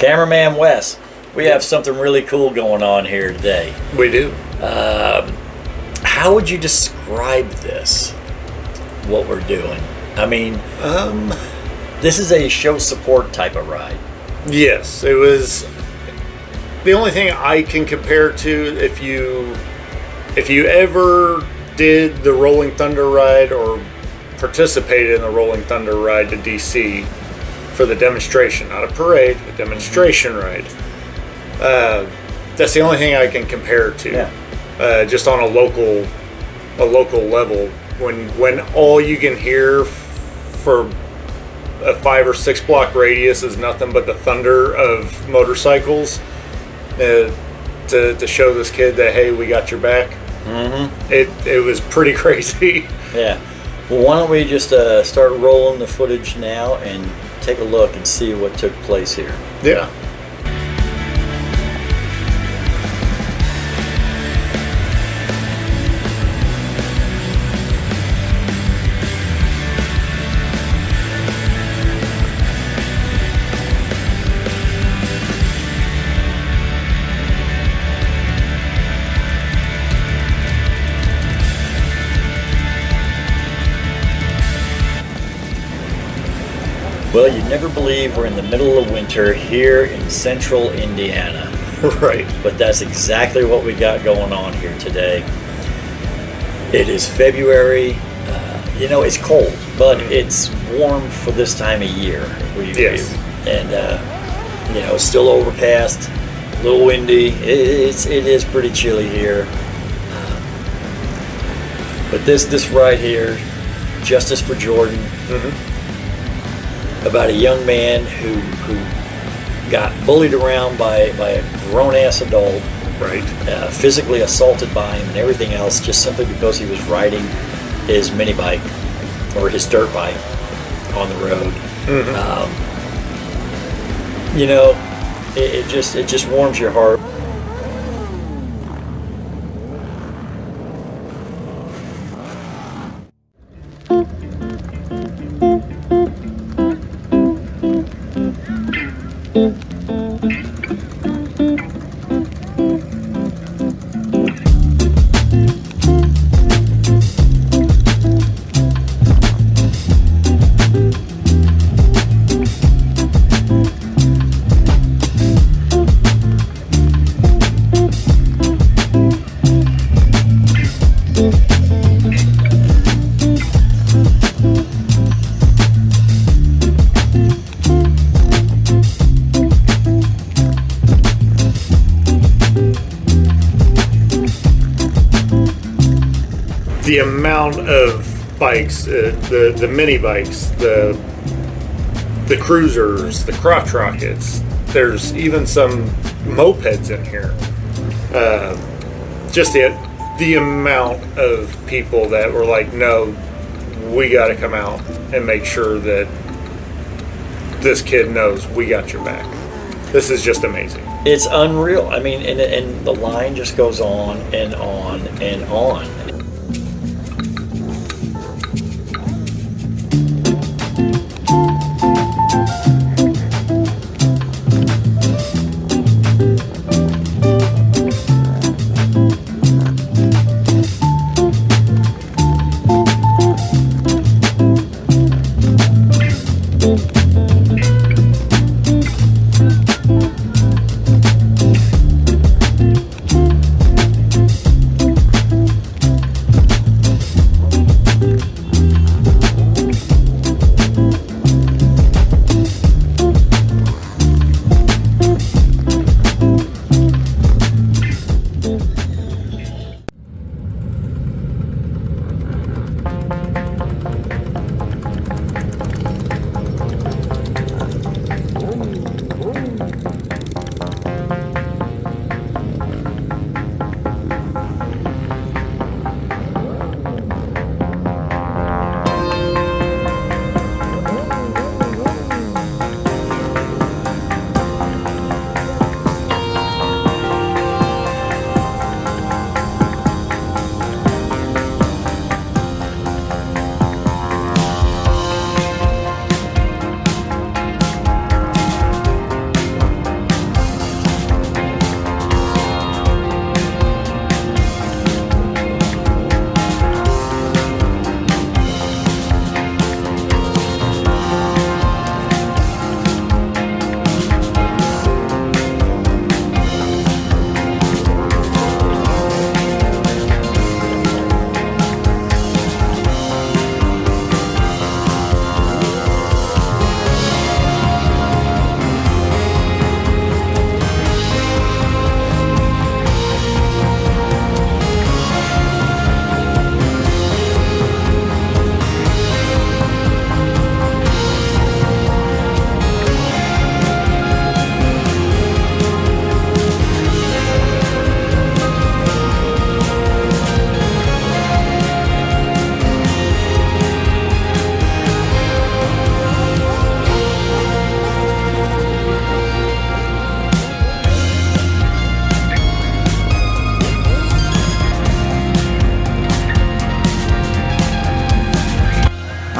Cameraman Wes, we have something really cool going on here today. We do. How would you describe this, what we're doing? I mean, this is a show support type of ride. Yes, it was. The only thing I can compare it to, if you ever did the Rolling Thunder ride or participated in the Rolling Thunder ride to DC for the demonstration, not a parade, a demonstration ride. That's the only thing I can compare it to. Yeah. Just on a local level, when all you can hear for a 5 or 6 block radius is nothing but the thunder of motorcycles, to show this kid that, hey, we got your back. Mm-hmm. It was pretty crazy. Yeah. Well, why don't we just start rolling the footage now and take a look and see what took place here. Yeah. Well, you'd never believe we're in the middle of winter here in central Indiana. Right. But that's exactly what we got going on here today. It is February. It's cold, but it's warm for this time of year. Yes. It's still overcast, a little windy. It is pretty chilly here. But this ride here, Justice for Jordan. Mm-hmm. About a young man who got bullied around by a grown-ass adult, right? Physically assaulted by him and everything else, just simply because he was riding his mini bike or his dirt bike on the road. Mm-hmm. It just warms your heart. The amount of bikes, the mini bikes, the cruisers, the crotch rockets. There's even some mopeds in here. Just the amount of people that were like, no, we got to come out and make sure that this kid knows we got your back. This is just amazing. It's unreal. I mean, and the line just goes on and on and on.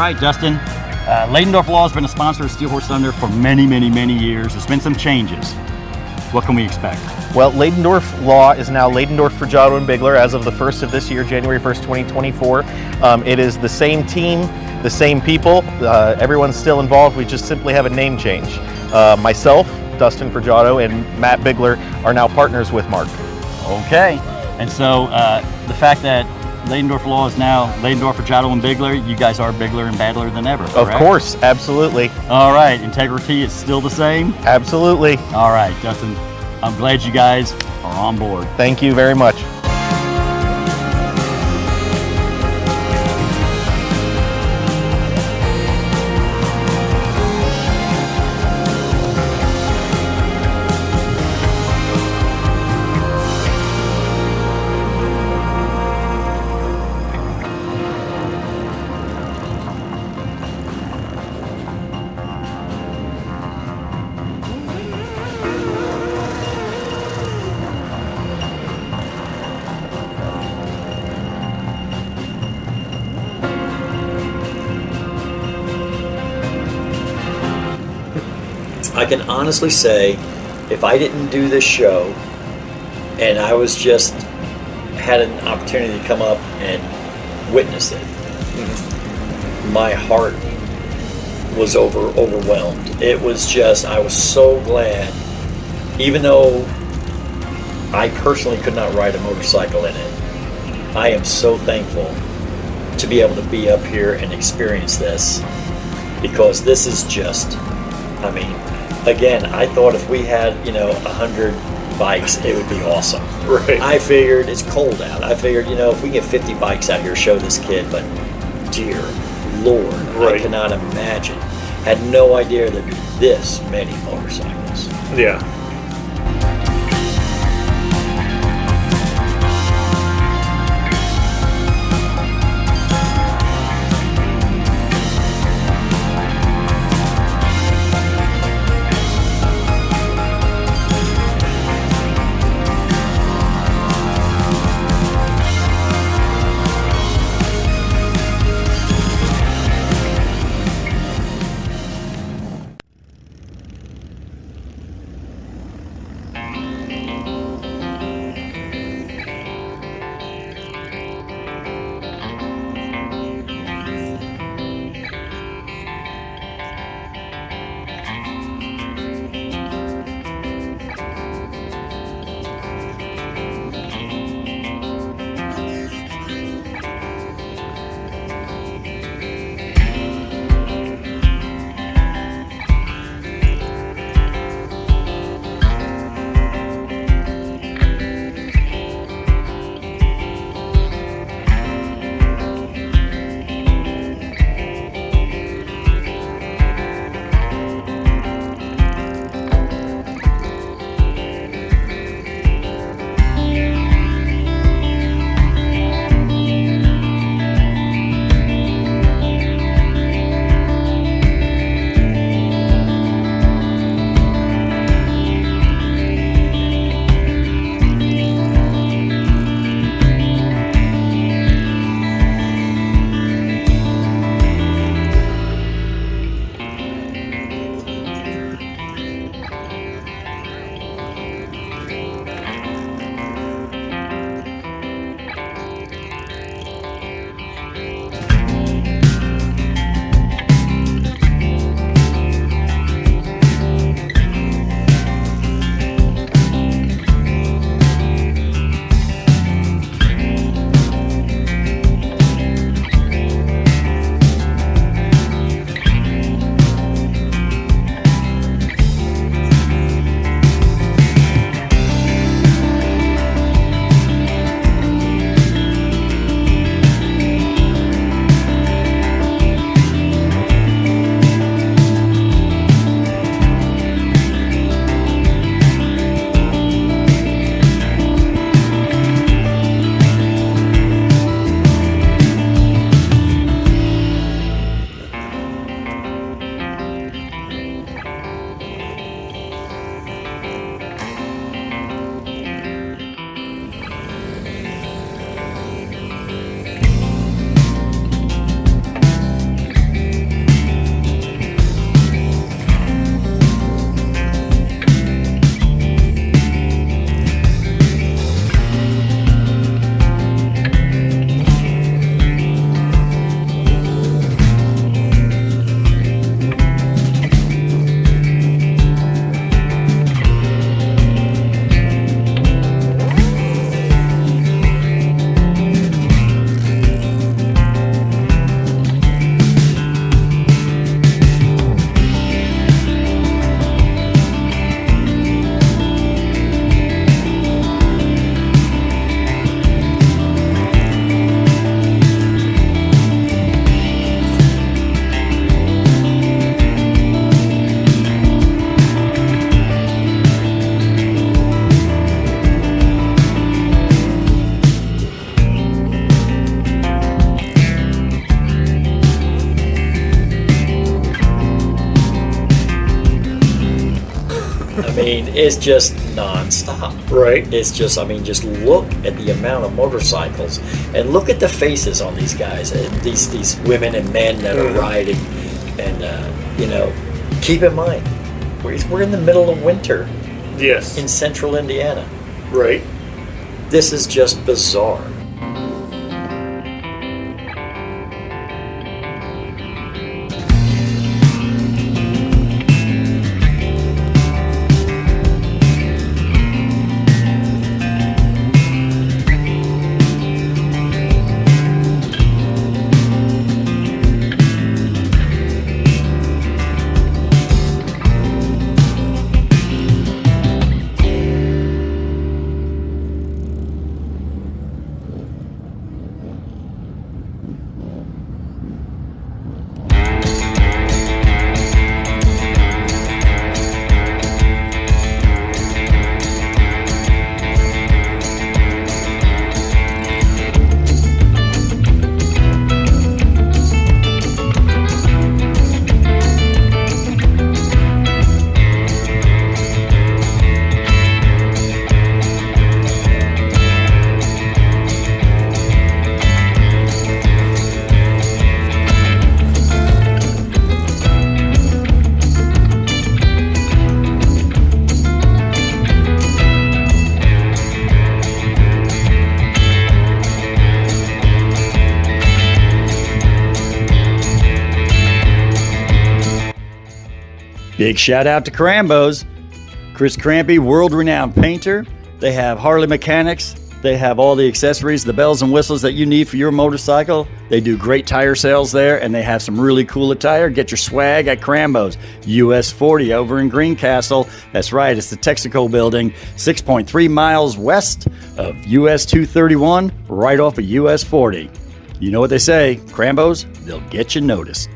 right, Dustin. Ladendorf Law has been a sponsor of Steel Horse Thunder for many, many, many years. There's been some changes. What can we expect? Well, Ladendorf Law is now Ladendorf, Fregiato, and Bigler as of the 1st of this year, January 1st, 2024. It is the same team, the same people. Everyone's still involved. We just simply have a name change. Myself, Dustin Fregiato, and Matt Bigler are now partners with Mark. Okay. And so the fact that Ladendorf Law is now Ladendorf, Fregiato, and Bigler, you guys are bigger and badder than ever, correct? Of course, absolutely. All right. Integrity is still the same? Absolutely. All right, Dustin. I'm glad you guys are on board. Thank you very much. I can honestly say, if I didn't do this show and I was just had an opportunity to come up and witness it, my heart was overwhelmed. It was just, I was so glad, even though I personally could not ride a motorcycle in it, I am so thankful to be able to be up here and experience this, because this is just, I mean, again, I thought if we had, 100 bikes, it would be awesome. Right. I figured it's cold out. I figured, if we can get 50 bikes out here, show this kid, but dear Lord, Right. I cannot imagine. Had no idea there'd be this many motorcycles. Yeah. I mean, it's just nonstop. Right. It's just, I mean, just look at the amount of motorcycles and look at the faces on these guys, and these women and men that are riding. And, you know, keep in mind, we're in the middle of winter Yes. in central Indiana. Right. This is just bizarre. Big shout out to Krambo's. Chris Crampy, world-renowned painter. They have Harley mechanics. They have all the accessories, the bells and whistles that you need for your motorcycle. They do great tire sales there, and they have some really cool attire. Get your swag at Krambo's. US 40 over in Greencastle. That's right, it's the Texaco building, 6.3 miles west of US 231, right off of US 40. You know what they say, Krambo's, they'll get you noticed.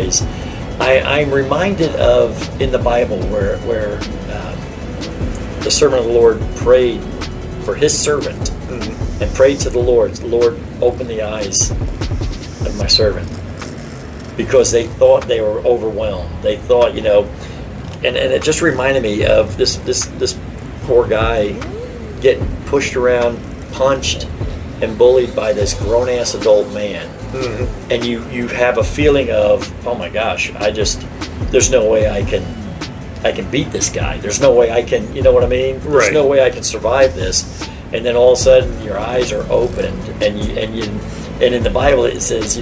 eyes. I'm reminded of in the Bible where the servant of the Lord prayed for his servant and prayed to the Lord, open the eyes of my servant, because they thought they were overwhelmed. They thought, and it just reminded me of this poor guy getting pushed around, punched, and bullied by this grown-ass adult man. And you have a feeling of, oh my gosh, there's no way I can beat this guy. There's no way I can, you know what I mean? There's Right. no way I can survive this. And then all of a sudden your eyes are opened, and in the Bible it says,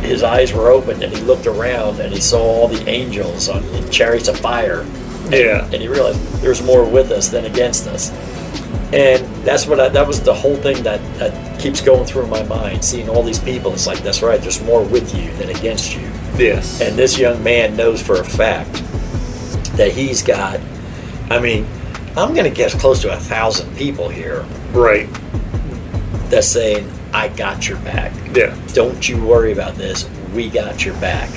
his eyes were opened and he looked around and he saw all the angels in chariots of fire. And he realized there's more with us than against us. And that was the whole thing that keeps going through my mind, seeing all these people. It's like, that's right, there's more with you than against you. Yes. And this young man knows for a fact that he's got, I'm going to guess close to 1,000 people here Right. that's saying, I got your back. Yeah. Don't you worry about this. We got your back.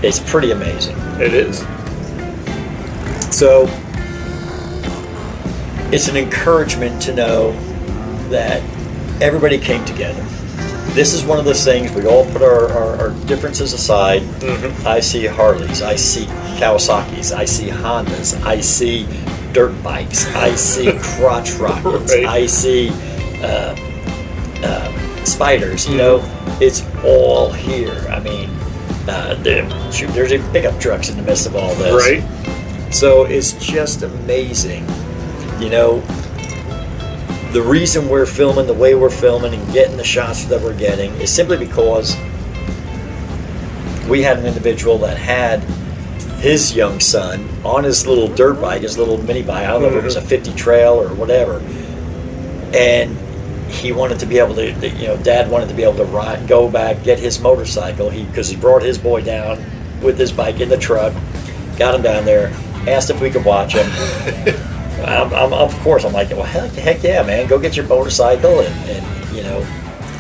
It's pretty amazing. It is. So it's an encouragement to know that everybody came together. This is one of those things, we all put our differences aside. Mm-hmm. I see Harleys, I see Kawasaki's, I see Hondas, I see dirt bikes, I see crotch rockets, Right. I see spiders, you know, it's all here. I mean, there's even pickup trucks in the midst of all this. Right. So it's just amazing, you know. The reason we're filming the way we're filming and getting the shots that we're getting is simply because we had an individual that had his young son on his little dirt bike, his little mini bike. I don't know if it was a 50 trail or whatever. And he wanted to be able to, you know, Dad wanted to be able to ride, go back, get his motorcycle. Because he brought his boy down with his bike in the truck, got him down there, asked if we could watch him. Of course, I'm like, well, heck yeah, man, go get your motorcycle. And you know,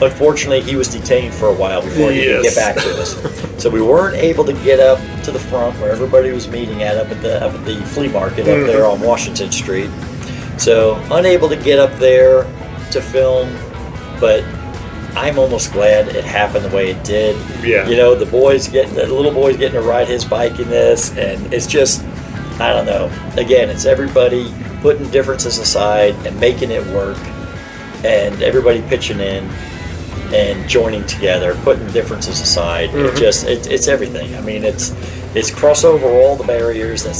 unfortunately, he was detained for a while before he could get back to us. So we weren't able to get up to the front where everybody was meeting up at the flea market up there on Washington Street. So unable to get up there to film, but I'm almost glad it happened the way it did. Yeah. You know, the little boy's getting to ride his bike in this, and it's just, I don't know. Again, it's everybody putting differences aside and making it work, and everybody pitching in and joining together, putting differences aside. It's everything. I mean, it's cross over all the barriers that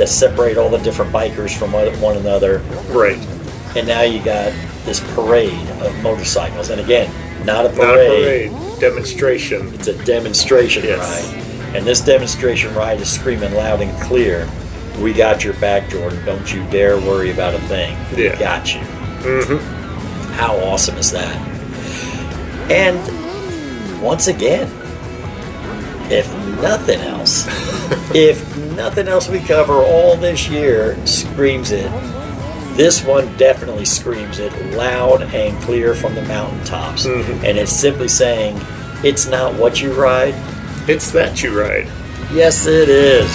separate all the different bikers from one another. Right. And now you got this parade of motorcycles, and again, not a parade. Not a parade. Demonstration. It's a demonstration ride. And this demonstration ride is screaming loud and clear, "We got your back, Jordan. Don't you dare worry about a thing. We got you." Mm-hmm. How awesome is that? And once again, if nothing else we cover all this year screams it, this one definitely screams it loud and clear from the mountaintops. Mm-hmm. And it's simply saying, it's not what you ride, It's that you ride. yes it is.